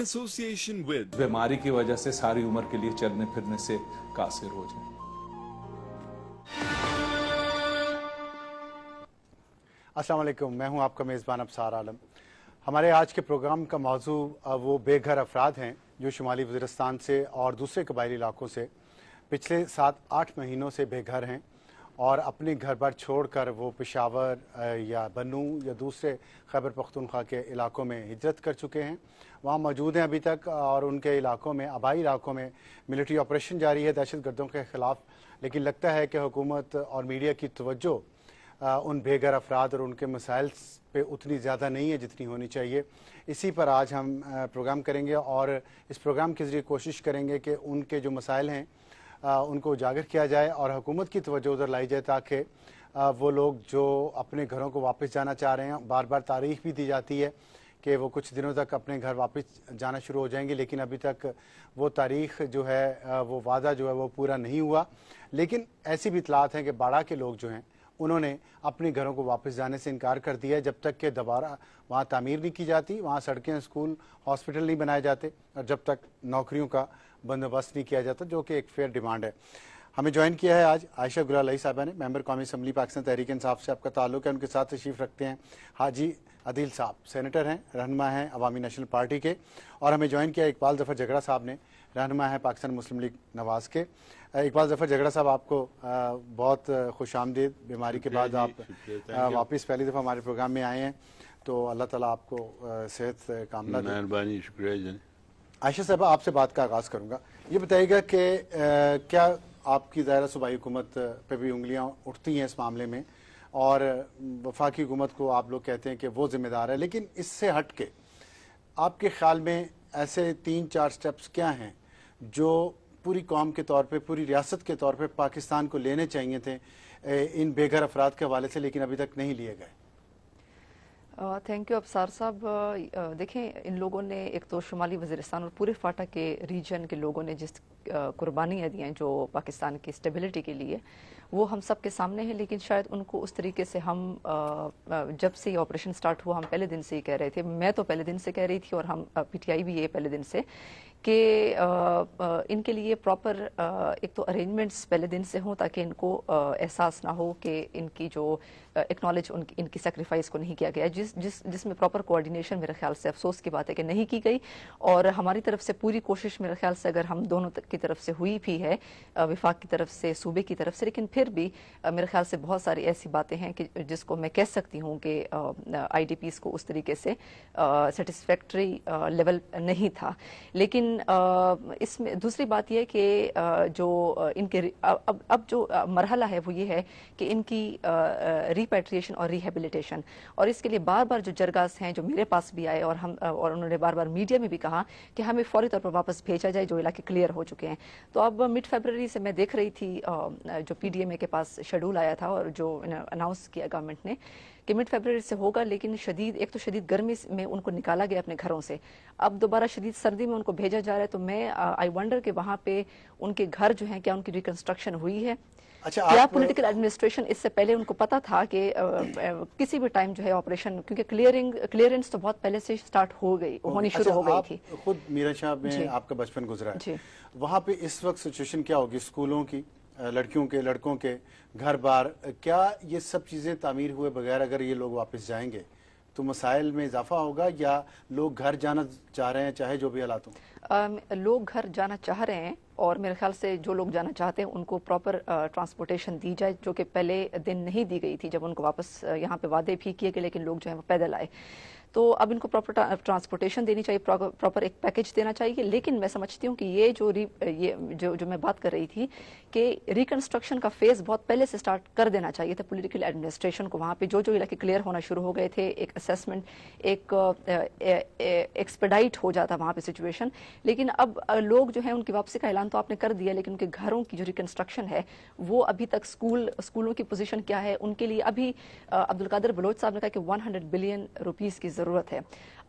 in association with बीमारी की वजह से सारी उम्र के लिए चलने फिरने से कासिर हो जाए। अस्सलाम वालेकुम, मैं हूं आपका मेज़बान अबसार आलम। हमारे आज के प्रोग्राम का मौजू वो बेघर अफराद हैं जो शुमाली वज़ीरिस्तान से और दूसरे कबायली इलाकों से पिछले 7-8 महीनों से बेघर हैं और अपने घर बार छोड़कर वो पेशावर या बनू या दूसरे खैबर पख्तूनख्वा के इलाकों में हिजरत कर चुके हैं, वहाँ मौजूद हैं अभी तक। और उनके इलाकों में, आबाई इलाकों में मिलिट्री ऑपरेशन जारी है दहशत गर्दों के ख़िलाफ़, लेकिन लगता है कि हुकूमत और मीडिया की तवज्जो उन बेघर अफराद और उनके मसाइल पे उतनी ज़्यादा नहीं है जितनी होनी चाहिए। इसी पर आज हम प्रोग्राम करेंगे और इस प्रोग्राम के ज़रिए कोशिश करेंगे कि उनके जो मसाइल हैं उनको उजागर किया जाए और हुकूमत की तवज्जो उधर लाई जाए, ताकि वो लोग जो अपने घरों को वापस जाना चाह रहे हैं, बार बार तारीख भी दी जाती है कि वो कुछ दिनों तक अपने घर वापस जाना शुरू हो जाएंगे, लेकिन अभी तक वो तारीख जो है, वो वादा जो है वो पूरा नहीं हुआ। लेकिन ऐसी भी इतलात हैं कि बाड़ा के लोग जो हैं उन्होंने अपने घरों को वापस जाने से इनकार कर दिया है जब तक कि दोबारा वहाँ तामीर नहीं की जाती, वहाँ सड़कें, स्कूल, हॉस्पिटल नहीं बनाए जाते और जब तक नौकरियों का बंदोबस्त नहीं किया जाता, जो कि एक फेयर डिमांड है। हमें ज्वाइन किया है आज आयशा गुलाल साहबा ने, मेंबर कौमी असम्बली पाकिस्तान तहरीक इंसाफ से आपका ताल्लुक है। उनके साथ तशरीफ़ रखते हैं हाजी आदिल साहब, सेनेटर हैं, रहनुमा हैं अवामी नेशनल पार्टी के। और हमें ज्वाइन किया इकबाल ज़फ़र झगड़ा साहब ने, रहनुमा है पाकिस्तान मुस्लिम लीग नवाज़ के। इकबाल ज़फ़र झगड़ा साहब, आपको बहुत खुश आमदीद। बीमारी के बाद आप वापस पहली दफ़ा हमारे प्रोग्राम में आए हैं, तो अल्लाह ताला आपको सेहत कामना दे। मेहरबानी, शुक्रिया। आयशा साहब, आपसे बात का आगाज़ करूँगा। ये बताइएगा कि क्या आपकी ज़ाहिर सूबाई हुकूमत पे भी उंगलियाँ उठती हैं इस मामले में, और वफाकी हुकूमत को आप लोग कहते हैं कि वो ज़िम्मेदार है, लेकिन इससे हट के आपके ख्याल में ऐसे 3-4 स्टेप्स क्या हैं जो पूरी कौम के तौर पे, पूरी रियासत के तौर पे पाकिस्तान को लेने चाहिए थे इन बेघर अफराद के हवाले से, लेकिन अभी तक नहीं लिए गए? थैंक यू अबसार साहब। देखें, इन लोगों ने एक तो शुमाली वज़ीरिस्तान और पूरे फाटा के रीजन के लोगों ने जिस कुर्बानियाँ दी हैं जो पाकिस्तान की स्टेबिलिटी के लिए, वो हम सब के सामने है। लेकिन शायद उनको उस तरीके से हम जब से ये ऑपरेशन स्टार्ट हुआ, हम पहले दिन से ही कह रहे थे, मैं तो पहले दिन से कह रही थी और हम PTI भी ये पहले दिन से, कि इनके लिए प्रॉपर एक तो अरेंजमेंट्स पहले दिन से हों ताकि इनको एहसास ना हो कि इनकी जो एक्नॉलेज इनकी सेक्रीफाइस को नहीं किया गया, जिसमें प्रॉपर कोऑर्डिनेशन मेरे ख्याल से अफसोस की बात है कि नहीं की गई। और हमारी तरफ से पूरी कोशिश मेरे ख्याल से अगर हम दोनों की तरफ से हुई भी है, विफाक की तरफ से, सूबे की तरफ से, लेकिन फिर भी मेरे ख्याल से बहुत सारी ऐसी बातें हैं कि जिसको मैं कह सकती हूँ कि IDPs को उस तरीके से सेटिस्फैक्ट्री लेवल नहीं था। लेकिन इसमें दूसरी बात यह कि जो इनके अब जो मरहला है वो ये है कि इनकी रिपैट्रिएशन और रिहेबिलिटेशन, और इसके लिए बार बार जो जरगास हैं जो मेरे पास भी आए और उन्होंने बार बार मीडिया में भी कहा कि हमें फौरी तौर पर वापस भेजा जाए जो इलाके क्लियर हो चुके हैं। तो अब मिड फरवरी से मैं देख रही थी जो PDMA के पास शेड्यूल आया था और जो अनाउंस किया गवर्नमेंट ने कि मिड फरवरी से होगा, लेकिन एक तो शदीद गर्मी में उनको निकाला गया अपने घरों से, अब दोबारा शदीद सर्दी में उनको भेजा जा रहा है। तो मैं आई वंडर कि वहाँ पे उनके घर जो हैं क्या उनकी रिकंस्ट्रक्शन हुई है? अच्छा, क्या पॉलिटिकल एडमिनिस्ट्रेशन इससे पहले उनको पता था कि किसी भी टाइम जो है ऑपरेशन, क्योंकि क्लियरेंस तो बहुत पहले से स्टार्ट हो गई, होनी शुरू हो गई थी। खुद मीरा शाह में आपका बचपन गुजरा है, वहाँ पे इस वक्त सिचुएशन क्या होगी? स्कूलों की, लड़कियों के, लड़कों के घर बार, क्या ये सब चीज़ें तामीर हुए बगैर अगर ये लोग वापस जाएंगे तो मसाइल में इजाफा होगा, या लोग घर जाना चाह रहे हैं चाहे जो भी हालात हों? लोग घर जाना चाह रहे हैं और मेरे ख्याल से जो लोग जाना चाहते हैं उनको प्रॉपर ट्रांसपोर्टेशन दी जाए, जो कि पहले दिन नहीं दी गई थी जब उनको वापस यहाँ पे वादे भी किए गए, लेकिन लोग जो है वो पैदल आए। तो अब इनको प्रॉपर ट्रांसपोर्टेशन देनी चाहिए, प्रॉपर एक पैकेज देना चाहिए। लेकिन मैं समझती हूँ कि ये जो मैं बात कर रही थी कि रिकंस्ट्रक्शन का फेज बहुत पहले से स्टार्ट कर देना चाहिए था पॉलिटिकल एडमिनिस्ट्रेशन को। वहाँ पे जो इलाके क्लियर होना शुरू हो गए थे, एक असेसमेंट, एक एक्सपेडाइट हो जाता वहाँ पे सिचुएशन। लेकिन अब लोग जो है उनकी वापसी का ऐलान तो आपने कर दिया, लेकिन उनके घरों की जो रिकंस्ट्रक्शन है वो अभी तक, स्कूलों की पोजीशन क्या है उनके लिए, अभी अब्दुल कादिर बलोच साहब ने कहा कि 100 बिलियन रुपीस की जरूरत है।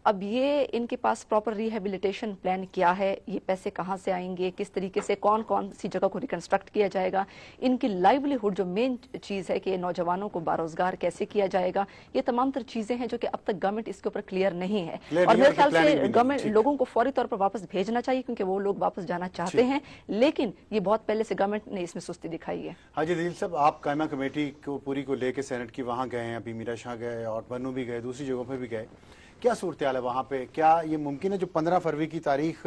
اب یہ ان کے پاس پراپر ریہیبلیٹیشن پلان کیا ہے, یہ پیسے کہاں سے آئیں گے, کس طریقے سے کون کون سی جگہ کو ریکنسٹرکٹ کیا جائے گا, ان کی لائیولیہڈ جو مین چیز ہے کہ نوجوانوں کو باروزگار کیسے کیا جائے گا, یہ تمام تر چیزیں ہیں جو کہ اب تک گورنمنٹ اس کے اوپر کلیئر نہیں ہے. اور میرے خیال سے گورنمنٹ لوگوں کو فوری طور پر واپس بھیجنا چاہیے کیونکہ وہ لوگ واپس جانا چاہتے ہیں, لیکن یہ بہت پہلے سے گورنمنٹ نے اس میں سستی دکھائی ہے. ہاں جی دلیل صاحب, آپ قائمہ کمیٹی کو پوری کو لے کے سینٹ کی وہاں گئے ہیں, ابھی میرا شاہ گئے اور بنو بھی گئے, دوسری جگہوں پہ بھی گئے, کیا صورتحال ہے وہاں پہ؟ کیا یہ ممکن ہے جو 15 فروری کی تاریخ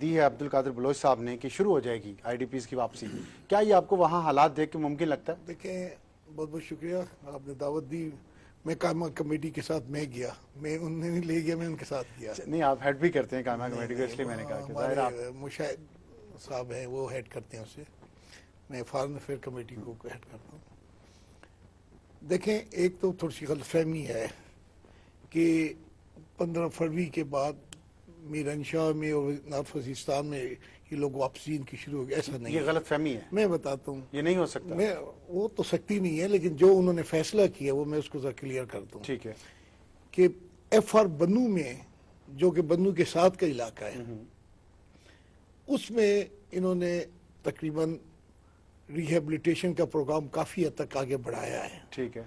دی ہے عبد القادر بلوچ صاحب نے کہ شروع ہو جائے گی آئی ڈی پیز کی واپسی, کیا یہ آپ کو وہاں حالات دیکھ کے ممکن لگتا ہے؟ دیکھیں, بہت بہت شکریہ, آپ نے دعوت دی. میں قائمہ کمیٹی کے ساتھ میں گیا, میں انہیں نہیں لے گیا, میں ان کے ساتھ گیا. نہیں, آپ ہیڈ بھی کرتے ہیں قائمہ کمیٹی کو, اس لیے میں نے کہا کہ ظاہر آپ مشاہد صاحب ہیں وہ ہیڈ کرتے ہیں اسے, میں فارن افیئر کمیٹی کو ہیڈ کرتا ہوں. دیکھیں, ایک تو تھوڑی سی غلط فہمی ہے کہ 15 فروری کے بعد میرنشاہ میں اور نارتھ وزیرستان میں یہ لوگ واپسی ان کی شروع ہو گئی, ایسا نہیں. یہ غلط فہمی ہے, میں بتاتا ہوں, یہ نہیں ہو سکتا. میں وہ تو سکتی نہیں ہے, لیکن جو انہوں نے فیصلہ کیا وہ میں اس کو ذرا کلیئر کر دوں. ٹھیک ہے. کہ ایف آر بنو میں, جو کہ بنو کے ساتھ کا علاقہ ہے, اس میں انہوں نے تقریباً ریہیبلیٹیشن کا پروگرام کافی حد تک آگے بڑھایا ہے. ٹھیک ہے.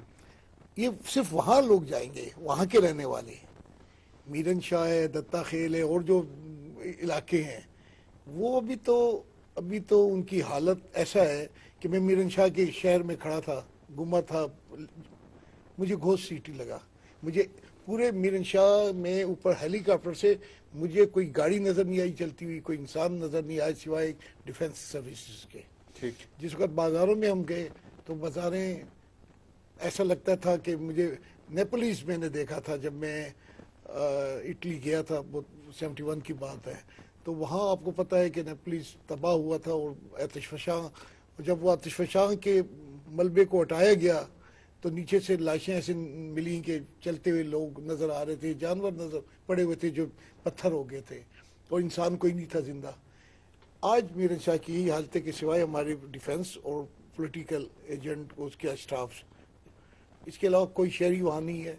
یہ صرف وہاں لوگ جائیں گے, وہاں کے رہنے والے, میرن شاہ ہے, دتا خیل ہے, اور جو علاقے ہیں وہ ابھی تو ان کی حالت ایسا ہے کہ میں میرن شاہ کے شہر میں کھڑا تھا, گما تھا, مجھے گھوسٹ سیٹی لگا. مجھے پورے میرن شاہ میں اوپر ہیلی کاپٹر سے مجھے کوئی گاڑی نظر نہیں آئی چلتی ہوئی, کوئی انسان نظر نہیں آیا سوائے ڈیفنس سروسز کے. ٹھیک. جس وقت بازاروں میں ہم گئے تو بازاریں ایسا لگتا تھا کہ مجھے نیپولیس میں نے دیکھا تھا جب میں اٹلی گیا تھا, 71 کی بات ہے. تو وہاں آپ کو پتہ ہے کہ نیپولیس تباہ ہوا تھا, اور آتش فشاں, جب وہ آتش فشاں کے ملبے کو ہٹایا گیا تو نیچے سے لاشیں ایسے ملیں کہ چلتے ہوئے لوگ نظر آ رہے تھے, جانور نظر پڑے ہوئے تھے جو پتھر ہو گئے تھے, اور انسان کوئی نہیں تھا زندہ. آج میرن شاہ کی یہی حالت ہے کہ سوائے ہمارے ڈیفنس اور پولیٹیکل ایجنٹ اس کے اسٹاف, اس کے علاوہ کوئی شہری وہاں نہیں ہے.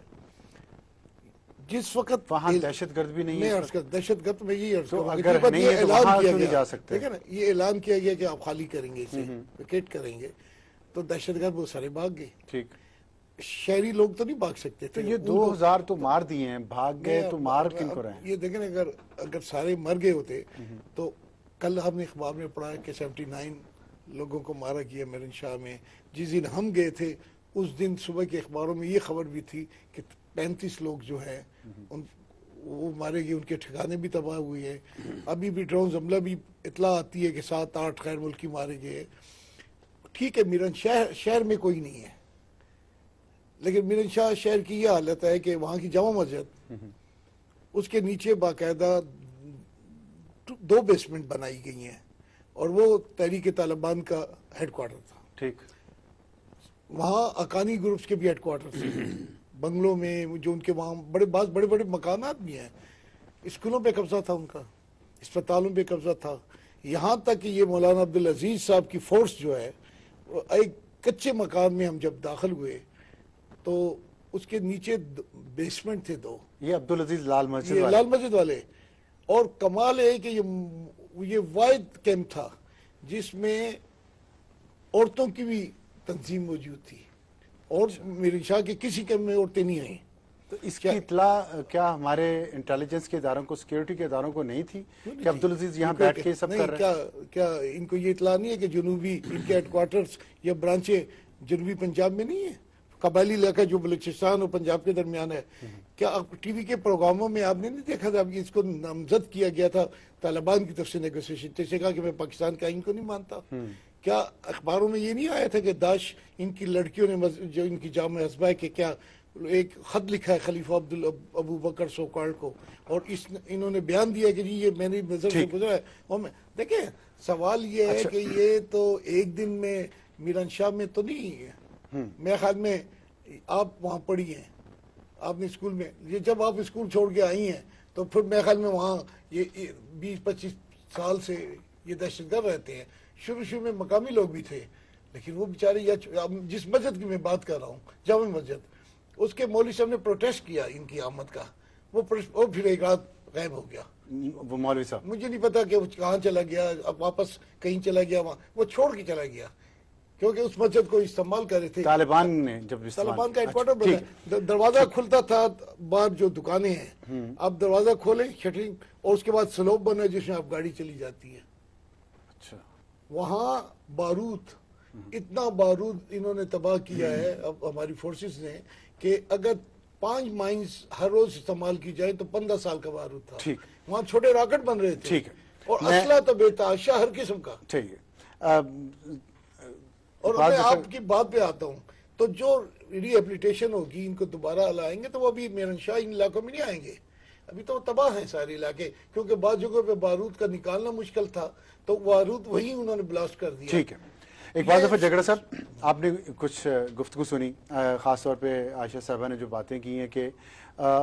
جس وقت وہاں دہشت گرد بھی نہیں ہے. دہشت گرد میں یہی عرض تو کروں گا, اگر نہیں ہے تو وہاں کیوں نہیں جا سکتے؟ ٹھیک ہے نا, یہ اعلان کیا گیا کہ آپ خالی کریں گے اسے, ویکیٹ کریں گے, تو دہشت گرد وہ سارے بھاگ گئے. ٹھیک. شہری لوگ تو نہیں بھاگ سکتے تو تھے. یہ 2000 تو مار دیے ہیں, بھاگ گئے تو مار کن کو رہے ہیں؟ یہ دیکھیں, اگر سارے مر گئے ہوتے تو کل ہم نے اخبار میں پڑھا کہ 79 لوگوں کو مارا گیا میرن شاہ میں. جس دن ہم گئے تھے اس دن صبح کے اخباروں میں یہ خبر بھی تھی کہ 35 لوگ جو ہیں وہ مارے گئے, ان کے ٹھکانے بھی تباہ ہوئے ہیں. ابھی بھی ڈرون حملہ بھی اطلاع آتی ہے کہ 7-8 غیر ملکی مارے گئے. ٹھیک ہے, میرن شہر میں کوئی نہیں ہے, لیکن میرن شاہ شہر کی یہ حالت ہے کہ وہاں کی جامع مسجد, اس کے نیچے باقاعدہ 2 بیسمنٹ بنائی گئی ہیں, اور وہ تحریک طالبان کا ہیڈ کوارٹر تھا. ٹھیک. وہاں اکانی گروپس کے بھی ہیڈ کوارٹر تھے, بنگلوں میں جو ان کے وہاں بڑے بڑے مکانات بھی ہیں. اسکولوں پہ قبضہ تھا ان کا, اسپتالوں پہ قبضہ تھا, یہاں تک کہ یہ مولانا عبدالعزیز صاحب کی فورس جو ہے, ایک کچے مکان میں ہم جب داخل ہوئے تو اس کے نیچے بیسمنٹ تھے 2. یہ عبدالعزیز لال مسجد یہ والے. لال مسجد والے. اور کمال ہے کہ یہ واحد کیمپ تھا جس میں عورتوں کی بھی تنظیم موجود تھی, اور میرن شاہ کے کسی کیمپ میں عورتیں نہیں آئیں. تو اس کی اطلاع کیا ہمارے انٹیلیجنس کے اداروں کو, سیکیورٹی کے اداروں کو نہیں تھی کہ عبدالعزیز یہاں بیٹھ کے سب کر رہے ہیں؟ کیا ان کو یہ اطلاع نہیں ہے کہ جنوبی ان کے ہیڈ کوارٹرز یا برانچیں جنوبی پنجاب میں نہیں ہیں؟ قبائلی علاقہ جو بلوچستان اور پنجاب کے درمیان ہے. کیا ٹی وی کے پروگراموں میں آپ نے نہیں دیکھا تھا اس کو نامزد کیا گیا تھا طالبان کی طرف سے نیگوسیشن, جیسے کہا کہ میں پاکستان کا آئین کو نہیں مانتا. کیا اخباروں میں یہ نہیں آیا تھا کہ داعش ان کی لڑکیوں نے جو ان کی جامع حسبہ ہے کہ کیا ایک خط لکھا ہے خلیفہ ابو بکر سوکال کو, اور انہوں نے بیان دیا کہ جی یہ میری نظر سے گزرا ہے. اور دیکھیں, سوال یہ ہے کہ یہ تو ایک دن میں میرن شاہ میں تو نہیں ہے. میرے خیال میں آپ وہاں پڑھی ہیں, آپ نے اسکول میں, یہ جب آپ اسکول چھوڑ کے آئی ہیں تو پھر میرے خیال میں وہاں یہ 20-25 سال سے یہ دہشت گرد رہتے ہیں. شروع میں مقامی لوگ بھی تھے, لیکن وہ بیچارے, جس مسجد کی میں بات کر رہا ہوں جامع مسجد, اس کے مولوی صاحب نے پروٹیسٹ کیا ان کی آمد کا. वो फिर एक रात गायब हो गया। वो मौलवी साहब मुझे नहीं पता कि वो कहाँ चला गया, अब वापस कहीं चला गया, वहाँ वो छोड़ के चला गया, क्योंकि उस मस्जिद को इस्तेमाल कर रहे थे तालिबान ने जब तालिबान का हेडक्वार्टर बना। दरवाजा खुलता था, बाहर जो दुकानें हैं, आप दरवाजा खोले, शटरिंग, और उसके बाद स्लोप बना जिसमें आप गाड़ी चली जाती है। अच्छा, वहाँ बारूद, इतना बारूद इन्होंने तबाह किया है अब हमारी फोर्सेस ने, कि अगर 5 माइंस हर रोज इस्तेमाल की जाए तो 15 साल का बारूद था। ठीक। वहाँ छोटे रॉकेट बन रहे थे। ठीक है। और असला तो बेतहाशा हर किस्म का। ठीक है। और मैं आपकी बात पे आता हूँ, तो जो रिहेबिलिटेशन होगी, इनको दोबारा लाएंगे तो वो अभी मेरनशाह इन इलाकों में नहीं आएंगे, अभी तो तबाह हैं सारे इलाके, क्योंकि बाद जगहों पे बारूद का निकालना मुश्किल था, तो बारूद वही उन्होंने ब्लास्ट कर दिया। ठीक है। एक बात दफा जगड़ा साहब, आपने कुछ गुफ्तगू सुनी, ख़ास तौर पे आयशा साहबा ने जो बातें की हैं कि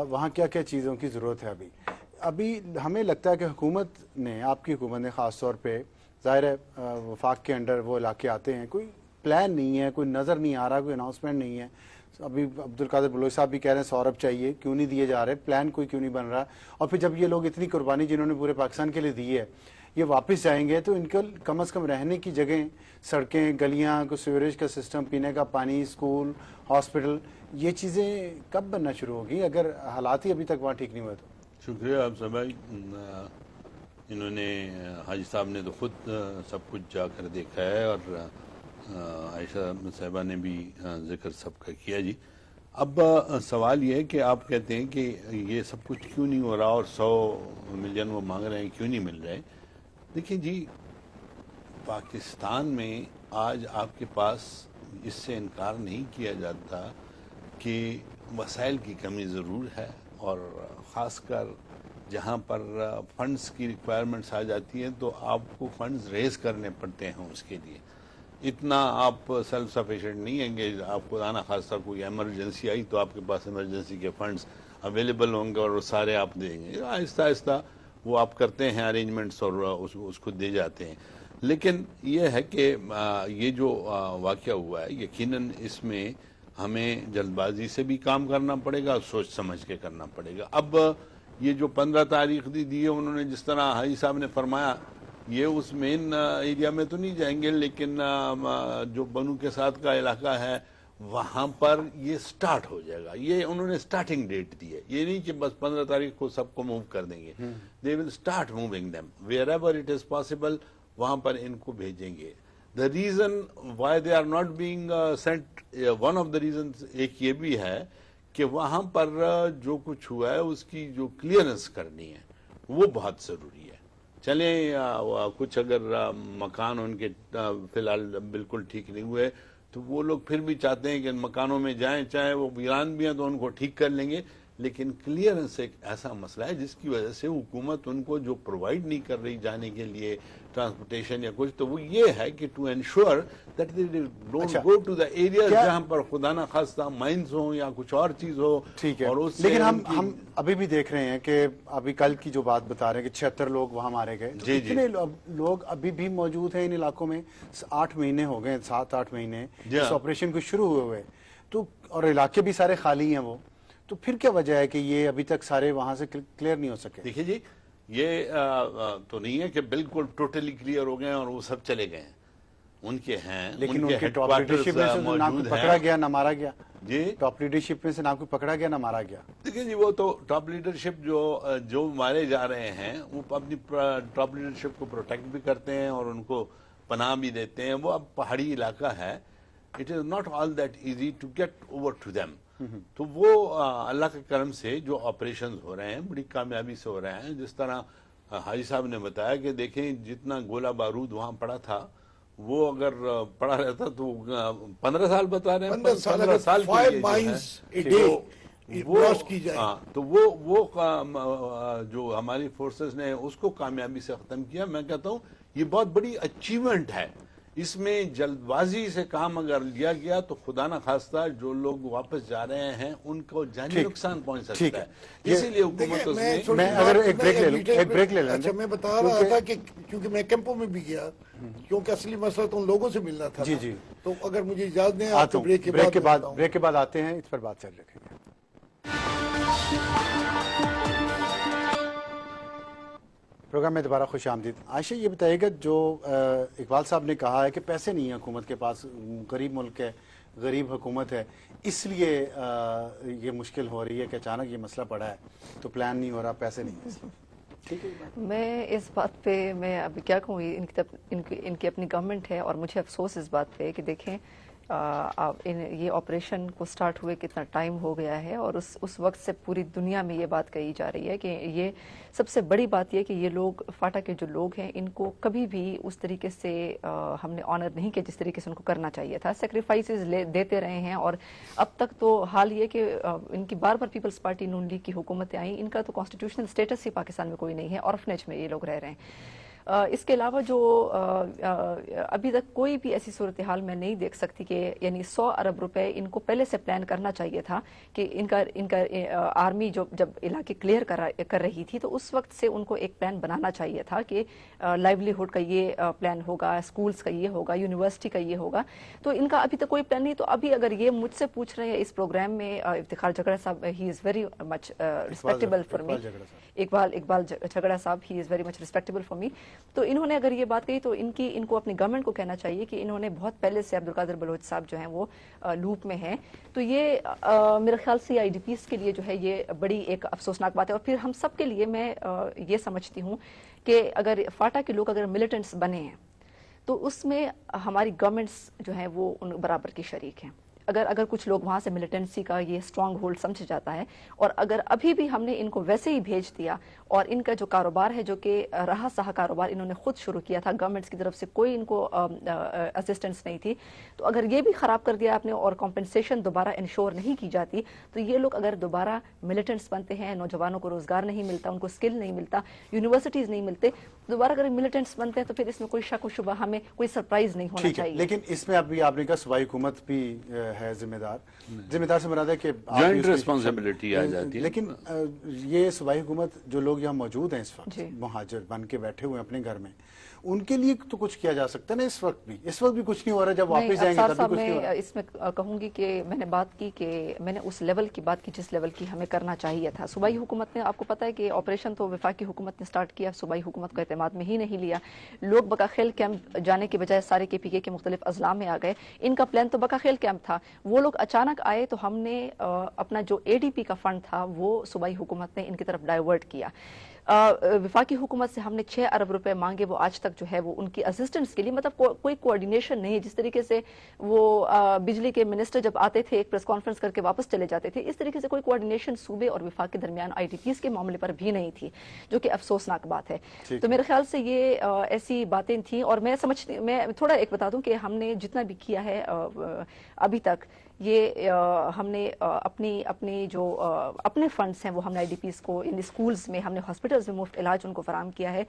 वहाँ क्या क्या चीज़ों की ज़रूरत है। अभी हमें लगता है कि हुकूमत ने, आपकी हुकूमत ने ख़ास तौर पे, ज़ाहिर है वफाक के अंडर वो इलाके आते हैं, कोई प्लान नहीं है, कोई नज़र नहीं आ रहा, कोई अनाउंसमेंट नहीं है। अभी अब्दुल कादिर बलोच साहब भी कह रहे हैं 100 अरब चाहिए, क्यों नहीं दिए जा रहे, प्लान कोई क्यों नहीं बन रहा। और फिर जब ये लोग इतनी कुर्बानी जिन्होंने पूरे पाकिस्तान के लिए दी है, ये वापस जाएंगे तो इनको कम से कम रहने की जगह, सड़कें, गलियां, कुछ सीवरेज का सिस्टम, पीने का पानी, स्कूल, हॉस्पिटल, ये चीज़ें कब बनना शुरू होगी अगर हालात ही अभी तक वहाँ ठीक नहीं हुए तो? शुक्रिया आप सब भाई। इन्होंने, हाजी साहब ने तो खुद सब कुछ जाकर देखा है, और आयशा साहबा ने भी जिक्र सबका किया जी। अब सवाल ये है कि आप कहते हैं कि ये सब कुछ क्यों नहीं हो रहा, और 100 मिलियन वो मांग रहे हैं, क्यों नहीं मिल रहे। देखिए जी, पाकिस्तान में आज आपके पास इससे इनकार नहीं किया जाता कि वसाइल की कमी ज़रूर है, और ख़ासकर जहाँ पर फंड्स की रिक्वायरमेंट्स आ जाती हैं तो आपको फंड्स रेज करने पड़ते हैं उसके लिए। इतना आप सेल्फ सफिशिएंट नहीं हैं कि आपको आना खासा कोई इमरजेंसी आई तो आपके पास इमरजेंसी के फंड्स अवेलेबल होंगे और वो सारे आप देंगे। आहिस्ता आहिस्ता वो आप करते हैं अरेंजमेंट्स और उसको दे जाते हैं। लेकिन ये है कि ये जो वाक़या हुआ है, यकीनन इसमें हमें जल्दबाजी से भी काम करना पड़ेगा, सोच समझ के करना पड़ेगा। अब ये जो 15 तारीख दी है उन्होंने, जिस तरह हाजी साहब ने फरमाया, ये उस मेन एरिया में तो नहीं जाएंगे, लेकिन जो बनू के साथ का इलाका है वहाँ पर ये स्टार्ट हो जाएगा। ये उन्होंने स्टार्टिंग डेट दी है, ये नहीं कि बस 15 तारीख को सबको मूव कर देंगे। They will start moving them wherever it is possible, वहाँ पर इनको भेजेंगे। The reason why they are not being sent, one of the reason एक ये भी है कि वहाँ पर जो कुछ हुआ है उसकी जो क्लियरेंस करनी है वो बहुत ज़रूरी है। चले कुछ अगर मकान उनके फिलहाल बिल्कुल ठीक नहीं हुए तो वो लोग फिर भी चाहते हैं कि मकानों में जाएं, चाहे वो वीरान भी हैं तो उनको ठीक कर लेंगे, लेकिन क्लियरेंस एक ऐसा मसला है जिसकी वजह से हुकूमत उनको जो प्रोवाइड नहीं कर रही जाने के लिए ट्रांसपोर्टेशन या कुछ, तो वो ये है कि to ensure that they don't go to the area जहां पर खुदा ना खास्ता माइंस हो या कुछ और चीज हो। ठीक है, और लेकिन हम अभी भी देख रहे हैं कि अभी कल की जो बात बता रहे हैं कि 76 लोग वहां मारे गए, तो इतने लोग अभी भी मौजूद हैं इन इलाकों में। 8 महीने हो गए, 7-8 महीने इस ऑपरेशन को शुरू हुए, तो और इलाके भी सारे खाली हैं वो, तो फिर क्या वजह है कि ये अभी तक सारे वहां से क्लियर नहीं हो सके? देखिए जी, ये तो नहीं है कि बिल्कुल टोटली क्लियर हो गए और वो सब चले गए हैं, उनके हैं, लेकिन उनके उनके टॉप लीडरशिप में से ना कोई पकड़ा गया ना मारा गया जी। टॉप लीडरशिप में से ना कोई पकड़ा गया ना मारा गया। देखिए जी, वो तो टॉप लीडरशिप जो मारे जा रहे हैं वो अपनी टॉप लीडरशिप को प्रोटेक्ट भी करते हैं और उनको पनाह भी देते हैं। वो अब पहाड़ी इलाका है, it is not all that easy to get over to them. तो वो अल्लाह के करम से जो ऑपरेशंस हो रहे हैं बड़ी कामयाबी से हो रहे हैं। जिस तरह हाजी साहब ने बताया कि देखें जितना गोला बारूद वहां पड़ा था वो अगर पड़ा रहता तो 15 साल बता रहे हैं, 15 साल की जाए। तो वो जो हमारी फोर्सेस ने उसको कामयाबी से खत्म किया। मैं कहता हूँ ये बहुत बड़ी अचीवमेंट है। इसमें जल्दबाजी से काम अगर लिया गया तो खुदा ना खास्ता जो लोग वापस जा रहे हैं उनको जानी नुकसान पहुंच सकता है। इसीलिए हुकूमत मैं अगर एक ब्रेक ले लें। अच्छा, मैं बता रहा था कि क्योंकि मैं कैंपों में भी गया, क्योंकि असली मसला तो उन लोगों से मिलना था। जी जी, तो अगर मुझे इजाजत दें आप ब्रेक के बाद आते हैं, इस पर बात चल रही है। प्रोग्राम में दोबारा खुश आमदीद। आयशा, ये बताइएगा, जो इकबाल साहब ने कहा है कि पैसे नहीं है हुकूमत के पास, गरीब मुल्क है, गरीब हुकूमत है, इसलिए ये मुश्किल हो रही है कि अचानक ये मसला पड़ा है तो प्लान नहीं हो रहा, पैसे नहीं है इसलिए। ठीक है, मैं इस बात पे मैं अभी क्या कहूँ, इनकी अपनी गवर्नमेंट है और मुझे अफसोस इस बात पे कि देखें ये ऑपरेशन को स्टार्ट हुए कितना टाइम हो गया है और उस वक्त से पूरी दुनिया में ये बात कही जा रही है कि ये सबसे बड़ी बात ये कि ये लोग फाटा के जो लोग हैं इनको कभी भी उस तरीके से हमने ऑनर नहीं किया जिस तरीके से उनको करना चाहिए था। सेक्रीफाइसेस देते रहे हैं और अब तक तो हाल ये कि इनकी बार बार पीपल्स पार्टी नून लीग की हुकूमतें आई, इनका तो कॉन्स्टिट्यूशनल स्टेटस ही पाकिस्तान में कोई नहीं है, ऑर्फनेज में ये लोग रह रहे हैं। इसके अलावा जो अभी तक कोई भी ऐसी सूरत हाल मैं नहीं देख सकती कि यानी 100 अरब रुपए इनको पहले से प्लान करना चाहिए था कि इनका आर्मी जब इलाके क्लियर कर रही थी तो उस वक्त से उनको एक प्लान बनाना चाहिए था कि लाइवलीहुड का ये प्लान होगा, स्कूल्स का ये होगा, यूनिवर्सिटी का ये होगा। तो इनका अभी तक कोई प्लान नहीं। तो अभी अगर ये मुझसे पूछ रहे हैं इस प्रोग्राम में, इफ्तिखार झगड़ा साहब, he is very much respectable for me, Iqbal झगड़ा साहब, he is very much respectable for me. तो इन्होंने अगर ये बात कही तो इनको अपनी गवर्नमेंट को कहना चाहिए कि इन्होंने बहुत पहले से, अब्दुल कादिर बलोच साहब जो हैं वो लूप में हैं, तो ये मेरे ख्याल से IDPs के लिए जो है ये बड़ी एक अफसोसनाक बात है। और फिर हम सब के लिए मैं ये समझती हूँ कि अगर फाटा के लोग अगर मिलिटेंट्स बने हैं तो उसमें हमारी गवर्नमेंट्स जो हैं वो उन बराबर की शरीक हैं। अगर कुछ लोग वहां से मिलिटेंसी का ये स्ट्रांग होल्ड समझ जाता है और अगर अभी भी हमने इनको वैसे ही भेज दिया और इनका जो कारोबार है जो कि रहा सहा कारोबार इन्होंने खुद शुरू किया था, गवर्नमेंट्स की तरफ से कोई इनको असिस्टेंस नहीं थी, तो अगर ये भी खराब कर दिया आपने और कॉम्पेंसेशन दोबारा इंश्योर नहीं की जाती तो ये लोग अगर दोबारा मिलिटेंट्स बनते हैं, नौजवानों को रोजगार नहीं मिलता, उनको स्किल नहीं मिलता, यूनिवर्सिटीज नहीं मिलते, दोबारा अगर मिलिटेंट्स बनते हैं तो फिर इसमें कोई शक शुबा हमें कोई सरप्राइज नहीं होना चाहिए। लेकिन इसमें अभी आपने कहा सूबाई हुकूमत भी है जिम्मेदार से मुराद है कि जॉइंट रिस्पांसिबिलिटी आ जाती है। लेकिन ये सूबाई हुकूमत जो लोग यहाँ मौजूद हैं इस वक्त, मुहाजिर बन के बैठे हुए हैं अपने घर में, उनके लिए तो कुछ किया जा सकता है ना। इस वक्त भी कुछ नहीं हो रहा, जब वापस जाएंगे तब भी कुछ नहीं हो रहा। इसमें कहूंगी कि मैंने बात की कि मैंने उस लेवल की बात की जिस लेवल की हमें करना चाहिए था। सूबाई हुकूमत ने, आपको पता है कि ऑपरेशन तो वफाकी हुकूमत ने स्टार्ट किया, सूबाई हुकूमत का एतमाद में ही नहीं लिया। लोग बकाखेल कैंप जाने के बजाय सारे KPK के मुख्तलिफ अजला में आ गए। इनका प्लान तो बकाखेल कैंप था, वो लोग अचानक आए तो हमने अपना जो ADP का फंड था वो सूबाई हुकूमत ने इनकी तरफ डाइवर्ट किया। वफाकी हुकूमत से हमने 6 अरब रुपए मांगे, वो आज तक जो है वो उनकी असिस्टेंस के लिए, मतलब कोई कोऑर्डिनेशन नहीं है। जिस तरीके से वो बिजली के मिनिस्टर जब आते थे एक प्रेस कॉन्फ्रेंस करके वापस चले जाते थे, इस तरीके से कोई कोऑर्डिनेशन सूबे और वफाक के दरमियान IDPs के मामले पर भी नहीं थी, जो कि अफसोसनाक बात है। तो मेरे ख्याल से ये ऐसी बातें थी। और मैं थोड़ा एक बता दूं कि हमने जितना भी किया है अभी तक, ये हमने अपनी जो अपने फंड्स हैं वो हमने IDPs को इन स्कूल्स में, हमने हॉस्पिटल्स में मुफ्त इलाज उनको फराहम किया है,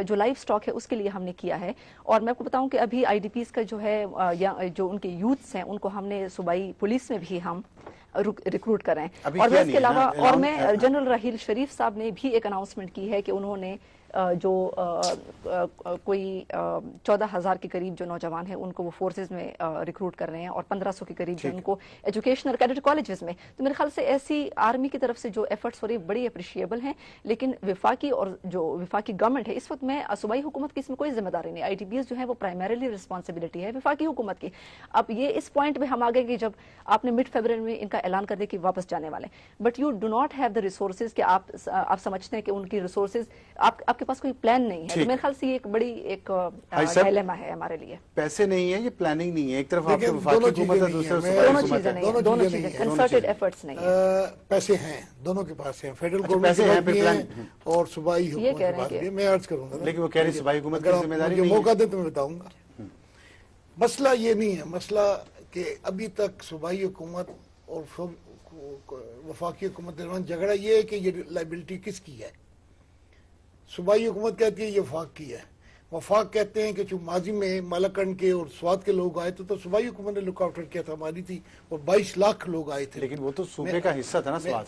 जो लाइफ स्टॉक है उसके लिए हमने किया है। और मैं आपको बताऊं कि अभी IDPs का जो है या जो उनके यूथ्स हैं उनको हमने सूबाई पुलिस में भी हम रिक्रूट कर रहे हैं। और इसके अलावा और मैं जनरल राहील शरीफ साहब ने भी एक अनाउंसमेंट की है कि उन्होंने जो कोई 14,000 के करीब जो नौजवान हैं उनको वो फोर्सेज में रिक्रूट कर रहे हैं और 1500 के करीब जो उनको एजुकेशनल कैडेट कॉलेजेस में। तो मेरे ख्याल से ऐसी आर्मी की तरफ से जो एफर्ट्स हो रही है बड़ी अप्रिशिएबल हैं। लेकिन वफाकी और जो वफाकी गवर्नमेंट है इस वक्त, मैं सूबाई हुकूमत की इसमें कोई जिम्मेदारी नहीं, IDPs जो है वो प्राइमरीली रिस्पॉन्सिबिलिटी है वफाकी हुकूमत की। अब ये इस पॉइंट में हम आ गए कि जब आपने मिड फरवरी में इनका ऐलान कर दिया कि वापस जाने वाले, but you do not have the resources कि आप समझते हैं कि उनकी रिसोर्सेज आपके पास कोई प्लान नहीं है। तो मेरे ख्याल से ये एक बड़ी एक डायलेमा है हमारे लिए। पैसे नहीं है, ये प्लानिंग नहीं है। एक तरफ आपकी वफाकी हुकूमत है, दूसरी दोनों चीजें कंसर्टेड एफर्ट्स नहीं है। पैसे हैं, दोनों के पास हैं, फेडरल गवर्नमेंट के पास भी और सूबाई हुकूमत के पास भी। मैं अर्ज करूंगा, लेकिन वो कह रही सूबाई हुकूमत की जिम्मेदारी नहीं है। मौका दे तो मैं बताऊंगा। मसला ये नहीं है, मसला कि अभी तक सूबाई हुकूमत और वफाकी हुकूमत के दरमियान झगड़ा ये है कि ये लाइबिलिटी किसकी है। सूबाई हुकूमत कहती है ये वफाक की है, वफाक कहते हैं कि जो माजी में मालाकंड के और स्वाद के लोग आए तो सूबाई हुकूमत ने लुक आफ्टर किया था, हमारी थी, और 22 लाख लोग आए थे। लेकिन वो तो सूबे का हिस्सा था ना, स्वाद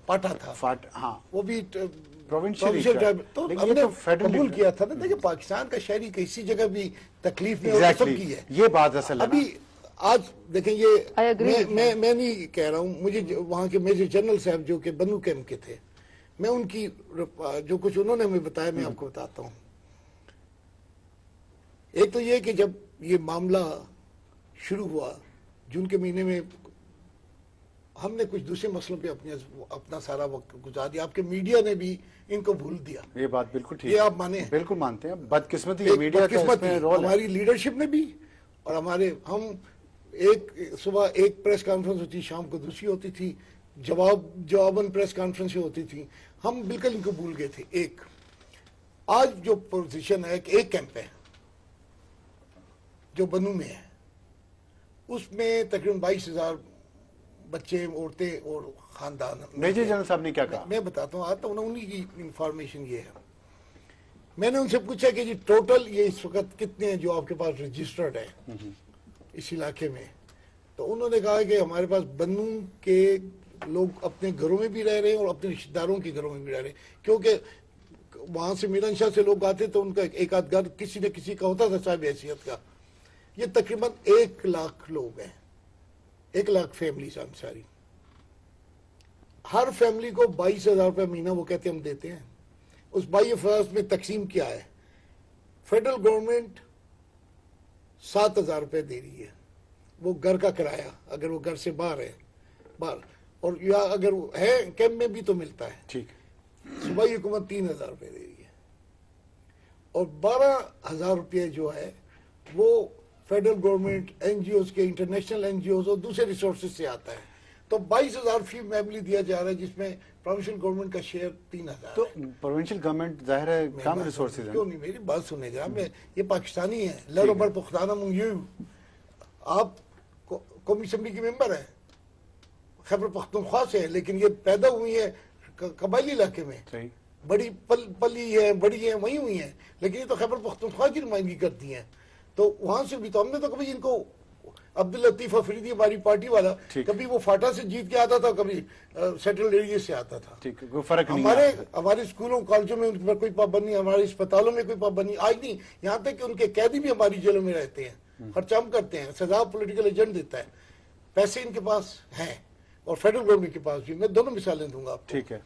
पाटा था, हाँ वो भी प्रोविंशियल ट्राइब, तो हमने कबूल किया था ना। देखिए पाकिस्तान का शहरी किसी जगह भी तकलीफ नहीं सबकी है, ये बात असल अभी आज देखें ये मैं नहीं कह रहा हूँ, मुझे वहाँ के मेजर जनरल साहब जो कि बन्नू कैंप के थे, میں ان کی جو کچھ انہوں نے ہمیں بتایا میں آپ کو بتاتا ہوں. ایک تو یہ کہ جب یہ معاملہ شروع ہوا جون کے مہینے میں، ہم نے کچھ دوسرے مسئلوں پہ اپنا سارا وقت گزار دیا. آپ کے میڈیا نے بھی ان کو بھول دیا. یہ بات بالکل ٹھیک یہ ہے، آپ مانیں؟ بالکل مانتے ہیں. بدقسمتی ایک میڈیا کا اس بدقسمتی میں رول ہے. ہماری لیڈرشپ نے بھی، اور ہم ایک صبح ایک پریس کانفرنس ہوتی، شام کو دوسری ہوتی تھی، جواباً پریس کانفرنس ہوتی تھی. ہم بالکل ان کو بھول گئے تھے. ایک آج جو پوزیشن ہے کہ ایک کیمپ ہے جو بنو میں ہے، اس میں تقریباً 22,000 بچے، عورتیں اور خاندان. میجر جنرل صاحب نے کیا کہا؟ میں بتاتا ہوں، آتا ہوں انہی کی انفارمیشن یہ ہے. میں نے ان سے پوچھا کہ جی ٹوٹل یہ اس وقت کتنے ہیں جو آپ کے پاس رجسٹرڈ ہیں اس علاقے میں. تو انہوں نے کہا کہ ہمارے پاس بنو کے لوگ اپنے گھروں میں بھی رہ رہے ہیں اور اپنے رشتہ داروں کے گھروں میں بھی رہ رہے ہیں، کیونکہ وہاں سے میران شاہ سے لوگ آتے تو ان کا ایک آدھ گھر کسی نہ کسی کا ہوتا تھا صاحب حیثیت کا. یہ تقریباً 1 لاکھ لوگ ہیں، 1 لاکھ فیملیز انصاری. ہر فیملی کو 22,000 روپے مہینہ وہ کہتے ہیں ہم دیتے ہیں. اس 22,000 میں تقسیم کیا ہے؟ فیڈرل گورنمنٹ 7,000 روپے دے رہی ہے، وہ گھر کا کرایہ اگر وہ گھر سے باہر ہے، باہر، اور یا اگر وہ ہے کیمپ میں بھی تو ملتا ہے. ٹھیک ہے. صوبائی حکومت 3,000 روپے دے رہی ہے، اور 12,000 روپے جو ہے وہ federal government, N G Os کے، انٹرنیشنل این جی اوز اور دوسرے ریسورسز سے آتا ہے. تو 22,000 فی فیملی دیا جا رہا ہے، جس میں پروونشل گورنمنٹ کا شیئر 3,000 تو ہے. پروونشل گورنمنٹ ظاہر ہے کم ریسورسز ہیں. کیوں نہیں، میری بات سنے گا. میں یہ پاکستانی ہے، لڑو بر پختانہ منگیو. آپ قومی اسمبلی کی ممبر ہیں، خیبر پختونخوا سے ہے، لیکن یہ پیدا ہوئی ہے قبائلی علاقے میں، صحیح. بڑی پلی ہے، بڑی ہے، وہیں ہوئی ہیں، لیکن یہ تو خیبر پختونخوا کی نمائندگی کرتی ہیں. تو وہاں سے بھی تو ہم نے تو کبھی ان کو، عبداللطیف افریدی ہماری پارٹی والا، کبھی وہ فاٹا سے جیت کے آتا تھا، کبھی سیٹل ایریا سے آتا تھا. ٹھیک ہے، کوئی فرق نہیں ہے. ہمارے اسکولوں کالجوں میں ان پر کوئی پابندی، ہمارے اسپتالوں میں کوئی پابندی آج نہیں. یہاں تک کہ ان کے قیدی بھی ہماری جیلوں میں رہتے ہیں، خرچہ ہم کرتے ہیں، سزا پولیٹیکل ایجنٹ دیتا ہے. پیسے ان کے پاس ہیں اور فیڈرل گورنمنٹ کے پاس بھی. میں دونوں مثالیں دوں گا آپ کو. ٹھیک ہے.